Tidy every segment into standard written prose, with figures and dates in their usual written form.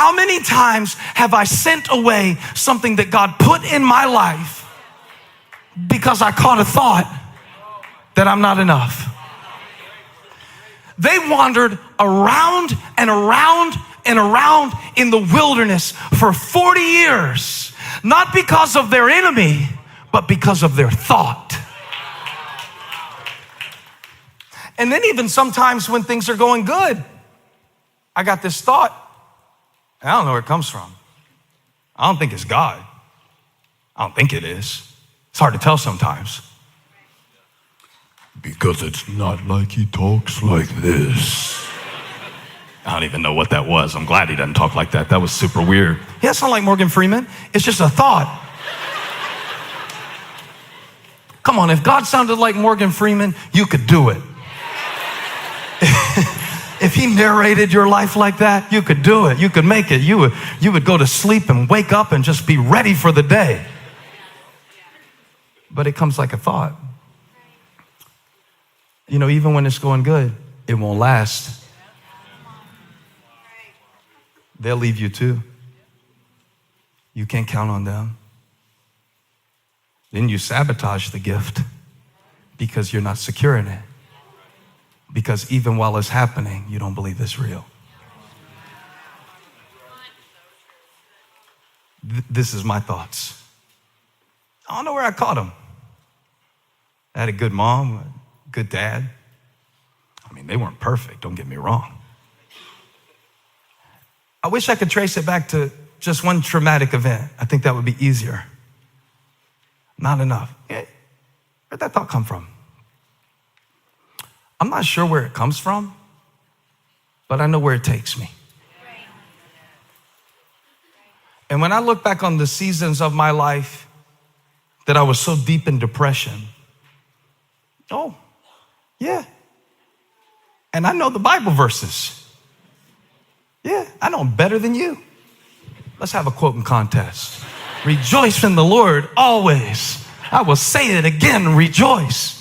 How many times have I sent away something that God put in my life because I caught a thought that I'm not enough? They wandered around and around and around in the wilderness for 40 years, not because of their enemy, but because of their thought. And then even sometimes when things are going good, I got this thought. I don't know where it comes from. I don't think it's God. I don't think it is. It's hard to tell sometimes. Because it's not like he talks like this. I don't even know what that was. I'm glad he doesn't talk like that. That was super weird. Yeah, it's not like Morgan Freeman. It's just a thought. Come on, if God sounded like Morgan Freeman, you could do it. If he narrated your life like that, you could do it. You could make it. You would go to sleep and wake up and just be ready for the day. But it comes like a thought. You know, even when it's going good, it won't last. They'll leave you too. You can't count on them. Then you sabotage the gift because you're not secure in it. Because even while it's happening, you don't believe it's real. This is my thoughts. I don't know where I caught them. I had a good mom, a good dad. I mean, they weren't perfect, don't get me wrong. I wish I could trace it back to just one traumatic event. I think that would be easier. Not enough. Where'd that thought come from? I'm not sure where it comes from, but I know where it takes me. And when I look back on the seasons of my life that I was so deep in depression, oh, yeah. And I know the Bible verses. Yeah, I know them better than you. Let's have a quoting contest. Rejoice in the Lord always. I will say it again, rejoice.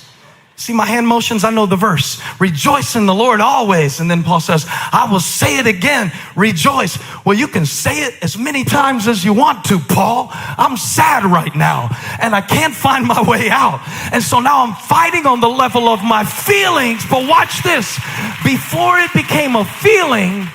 See my hand motions? I know the verse. Rejoice in the Lord always. And then Paul says, I will say it again, rejoice. Well, you can say it as many times as you want to, Paul. I'm sad right now and I can't find my way out. And so now I'm fighting on the level of my feelings. But watch this. Before it became a feeling,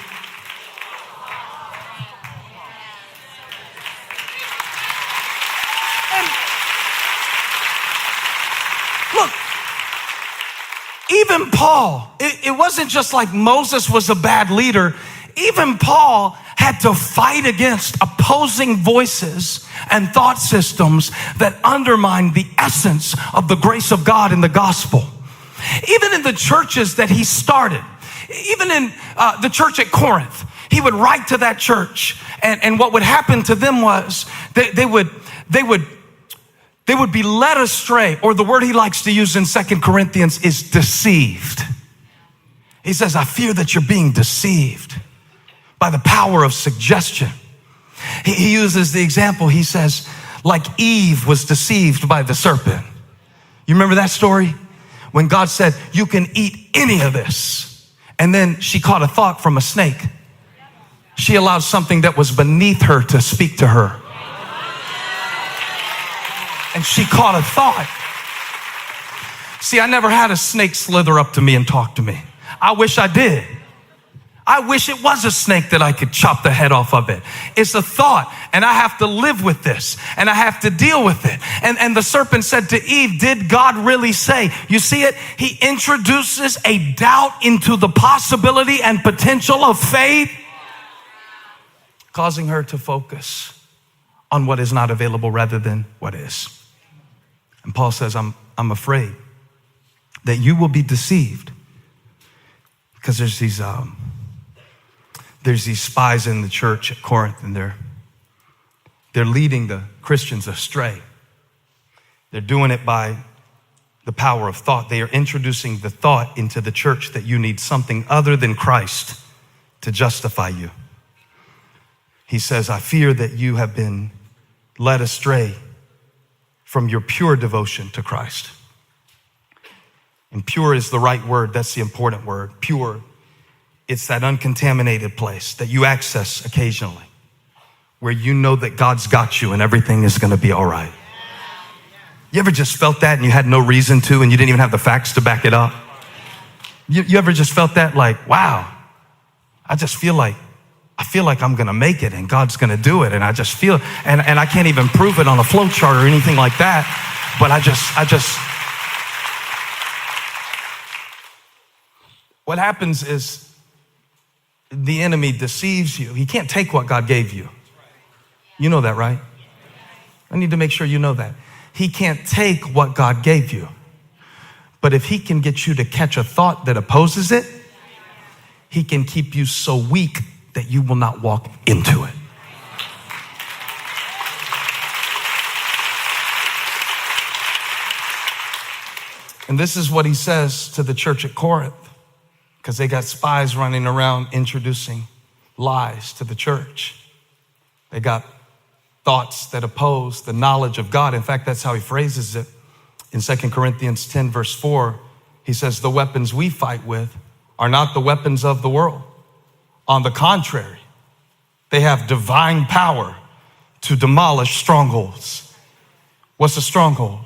even Paul, it wasn't just like Moses was a bad leader. Even Paul had to fight against opposing voices and thought systems that undermined the essence of the grace of God in the gospel. Even in the churches that he started, even in the church at Corinth, he would write to that church. And what would happen to them was they would be led astray, or the word he likes to use in 2 Corinthians is deceived. He says, I fear that you're being deceived by the power of suggestion. He uses the example, he says, like Eve was deceived by the serpent. You remember that story? When God said, you can eat any of this. And then she caught a thought from a snake. She allowed something that was beneath her to speak to her. And she caught a thought. See, I never had a snake slither up to me and talk to me. I wish I did. I wish it was a snake that I could chop the head off of it. It's a thought, and I have to live with this, and I have to deal with it. And the serpent said to Eve, did God really say? You see it? He introduces a doubt into the possibility and potential of faith, causing her to focus on what is not available rather than what is. And Paul says, I'm afraid that you will be deceived, because there's these spies in the church at Corinth, and they're leading the Christians astray. They're doing it by the power of thought. They are introducing the thought into the church that you need something other than Christ to justify you. He says, I fear that you have been led astray from your pure devotion to Christ. And pure is the right word. That's the important word. Pure It's that uncontaminated place that you access occasionally, where you know that God's got you and everything is going to be all right. You ever just felt that and you had no reason to, and you didn't even have the facts to back it up? You ever just felt that, like, wow, I feel like I'm going to make it and God's going to do it. And I just feel, and I can't even prove it on a flow chart or anything like that. But I just, what happens is the enemy deceives you. He can't take what God gave you. You know that, right? I need to make sure you know that. He can't take what God gave you. But if he can get you to catch a thought that opposes it, he can keep you so weak that you will not walk into it. And this is what he says to the church at Corinth, because they got spies running around introducing lies to the church. They got thoughts that oppose the knowledge of God. In fact, that's how he phrases it. In 2 Corinthians 10, verse 4, he says, the weapons we fight with are not the weapons of the world. On the contrary, they have divine power to demolish strongholds. What's a stronghold?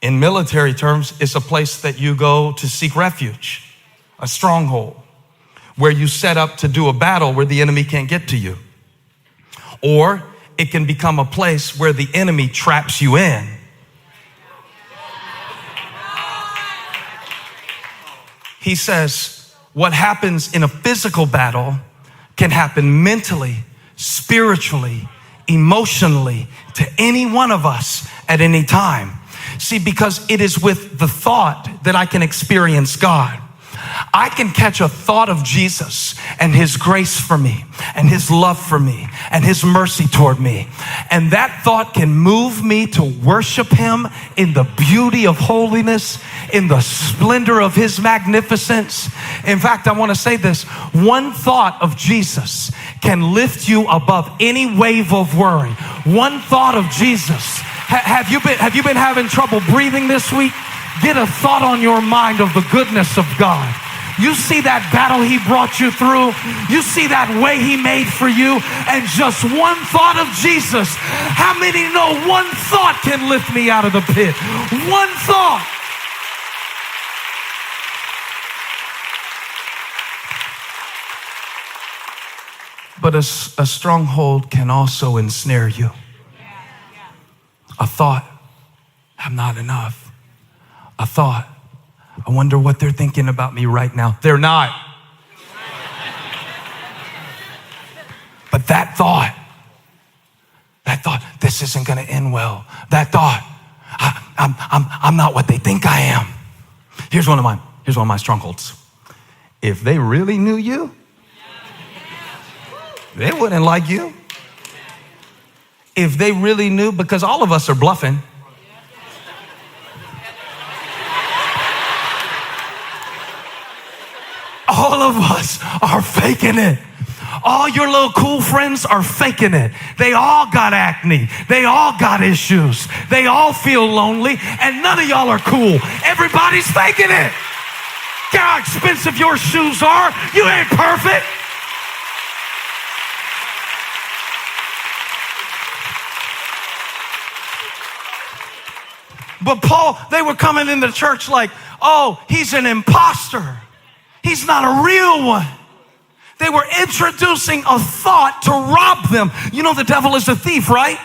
In military terms, it's a place that you go to seek refuge, a stronghold, where you set up to do a battle where the enemy can't get to you. Or it can become a place where the enemy traps you in. He says, what happens in a physical battle can happen mentally, spiritually, emotionally to any one of us at any time. See, because it is with the thought that I can experience God. I can catch a thought of Jesus and his grace for me and his love for me and his mercy toward me. And that thought can move me to worship him in the beauty of holiness, in the splendor of his magnificence. In fact, I want to say this. One thought of Jesus can lift you above any wave of worry. One thought of Jesus. Have you been having trouble breathing this week? Get a thought on your mind of the goodness of God. You see that battle he brought you through. You see that way he made for you. And just one thought of Jesus. How many know one thought can lift me out of the pit? One thought. But a stronghold can also ensnare you. A thought, I'm not enough. A thought, I wonder what they're thinking about me right now. They're not. But that thought, this isn't going to end well. That thought, I'm not what they think I am. Here's one of my strongholds. If they really knew you, they wouldn't like you. If they really knew, because all of us are bluffing. All of us are faking it. All your little cool friends are faking it. They all got acne. They all got issues. They all feel lonely, and none of y'all are cool. Everybody's faking it. Care how expensive your shoes are. You ain't perfect. But Paul, they were coming into church like, oh, he's an imposter. He's not a real one. They were introducing a thought to rob them. You know the devil is a thief, right?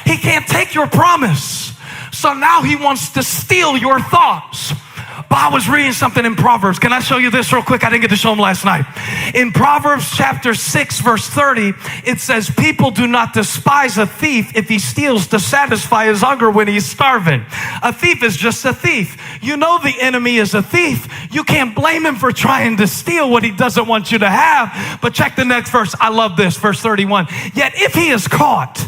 He can't take your promise. So now he wants to steal your thoughts. But I was reading something in Proverbs. Can I show you this real quick? I didn't get to show them last night. In Proverbs chapter 6, verse 30, it says, people do not despise a thief if he steals to satisfy his hunger when he's starving. A thief is just a thief. You know the enemy is a thief. You can't blame him for trying to steal what he doesn't want you to have. But check the next verse. I love this, verse 31. Yet if he is caught,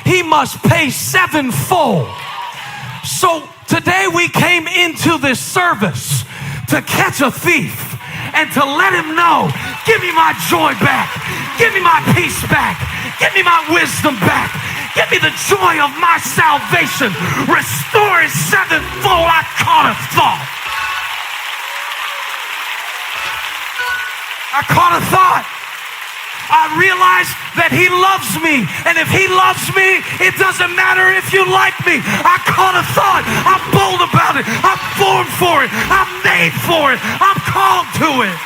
he must pay sevenfold. So today we came into this service to catch a thief and to let him know, give me my joy back. Give me my peace back. Give me my wisdom back. Give me the joy of my salvation. Restore it sevenfold. I caught a thought. I caught a thought. I realized that he loves me. And if he loves me, it doesn't matter if you like me. I caught a thought. I'm bold about it. I'm born for it. I'm made for it. I'm called to it.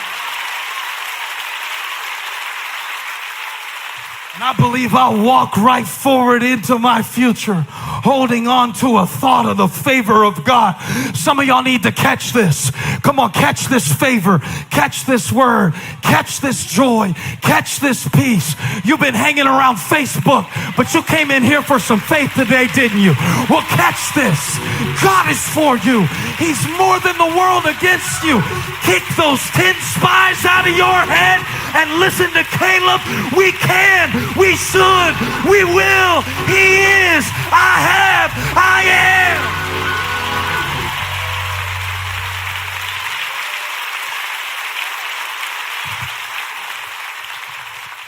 And I believe I'll walk right forward into my future, holding on to a thought of the favor of God. Some of y'all need to catch this. Come on, catch this favor, catch this word, catch this joy, catch this peace. You've been hanging around Facebook, but you came in here for some faith today, didn't you? Well, catch this. God is for you. He's more than the world against you. Kick those 10 spies out of your head and listen to Caleb. We can, we should, we will. He is, I have, I am.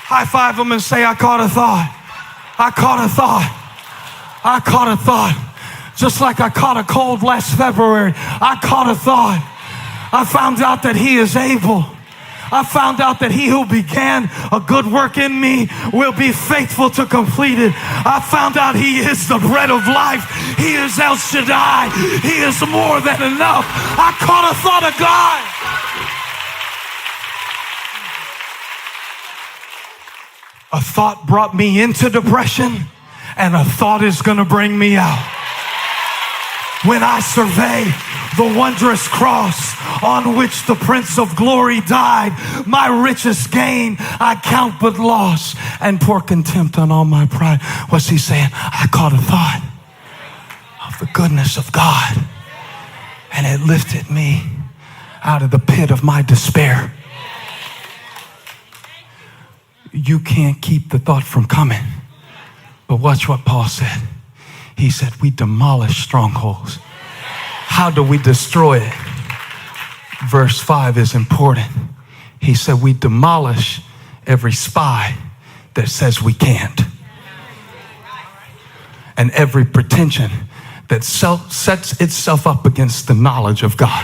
High five them and say, I caught a thought. I caught a thought. I caught a thought. Just like I caught a cold last February, I caught a thought. I found out that he is able. I found out that he who began a good work in me will be faithful to complete it. I found out he is the bread of life. He is El Shaddai. He is more than enough. I caught a thought of God. A thought brought me into depression, and a thought is going to bring me out. When I survey the wondrous cross on which the Prince of Glory died, my richest gain I count but loss and pour contempt on all my pride. What's he saying? I caught a thought of the goodness of God, and it lifted me out of the pit of my despair. You can't keep the thought from coming. But watch what Paul said. He said, we demolish strongholds. How do we destroy it? Verse 5 is important. He said, we demolish every spy that says we can't. And every pretension that sets itself up against the knowledge of God.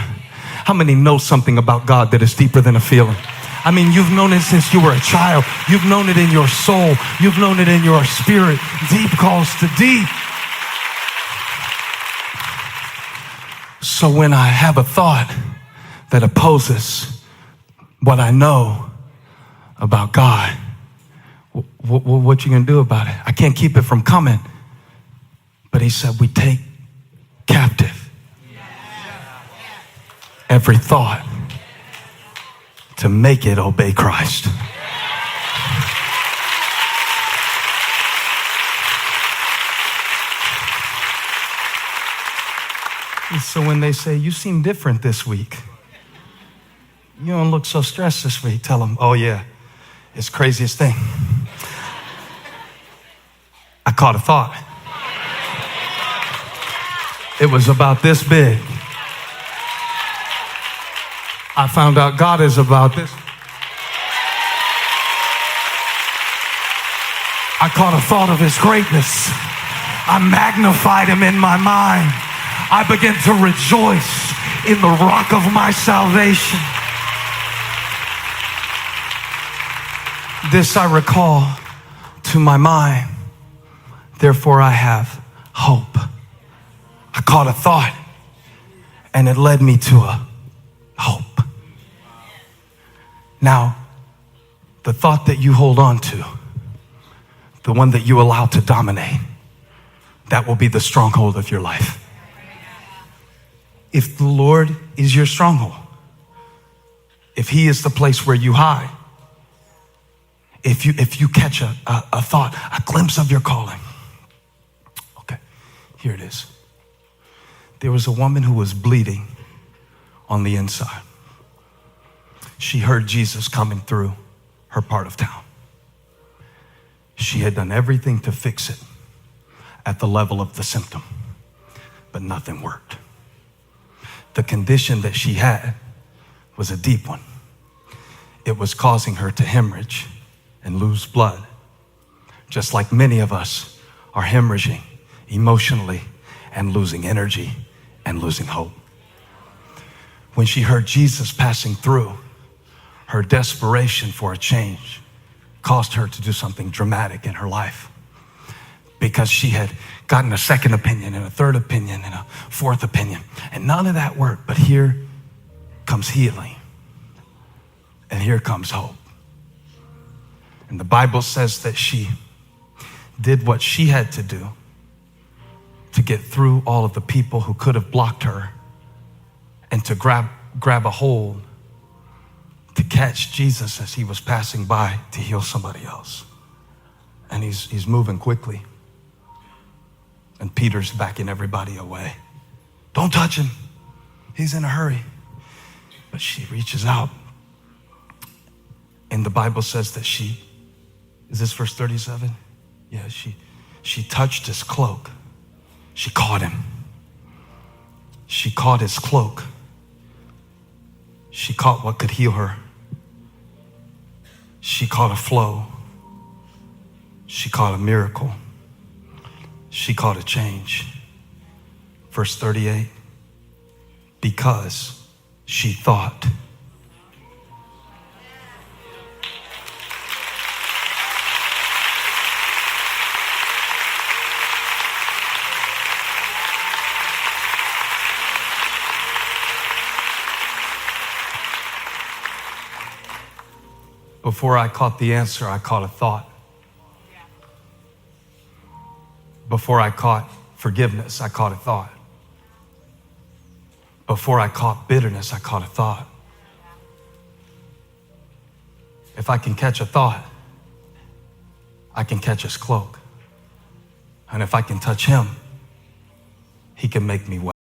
How many know something about God that is deeper than a feeling? I mean, you've known it since you were a child. You've known it in your soul. You've known it in your spirit. Deep calls to deep. So when I have a thought that opposes what I know about God, what you gonna do about it? I can't keep it from coming. But he said, we take captive every thought to make it obey Christ. And so when they say, you seem different this week, you don't look so stressed this week, tell them, oh yeah, it's the craziest thing. I caught a thought. It was about this big. I found out God is about this. I caught a thought of his greatness. I magnified him in my mind. I began to rejoice in the rock of my salvation. This I recall to my mind. Therefore I have hope. I caught a thought, and it led me to a hope. Now, the thought that you hold on to, the one that you allow to dominate, that will be the stronghold of your life. If the Lord is your stronghold, if he is the place where you hide, if you catch a thought, a glimpse of your calling. Okay, here it is. There was a woman who was bleeding on the inside. She heard Jesus coming through her part of town. She had done everything to fix it at the level of the symptom, but nothing worked. The condition that she had was a deep one. It was causing her to hemorrhage and lose blood, just like many of us are hemorrhaging emotionally and losing energy and losing hope. When she heard Jesus passing through, her desperation for a change caused her to do something dramatic in her life, because she had gotten a second opinion and a third opinion and a fourth opinion, and none of that worked. But here comes healing, and here comes hope. And the Bible says that she did what she had to do to get through all of the people who could have blocked her, and to grab a hold to catch Jesus as he was passing by to heal somebody else. And he's moving quickly. And Peter's backing everybody away. Don't touch him. He's in a hurry. But she reaches out. And the Bible says that is this verse 37? Yeah, she touched his cloak. She caught him. She caught his cloak. She caught what could heal her. She caught a flow. She caught a miracle. She caught a change. Verse 38, because she thought. Before I caught the answer, I caught a thought. Before I caught forgiveness, I caught a thought. Before I caught bitterness, I caught a thought. If I can catch a thought, I can catch his cloak. And if I can touch him, he can make me well.